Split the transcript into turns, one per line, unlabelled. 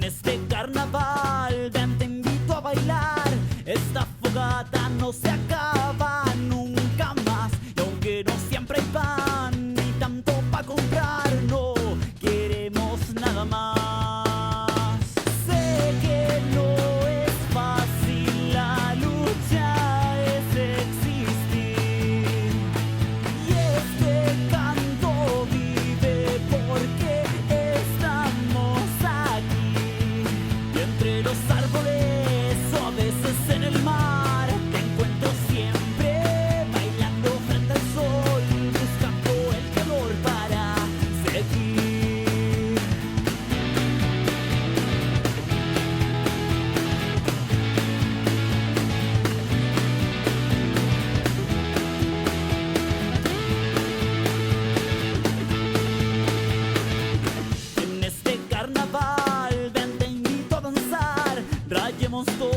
este carnaval, ven, te invito a bailar. Esta fogata no se acaba nunca más. Y aunque no siempre hay pan ni tanto pa' comprar, no queremos nada más. Sé que no es fácil, la lucha es existir. Y este canto vive porque estamos aquí. Y entre los árboles o a veces en el mar, te encuentro siempre bailando frente al sol, buscando el calor para seguir. En este carnaval, ven, te invito a danzar, rayemos todo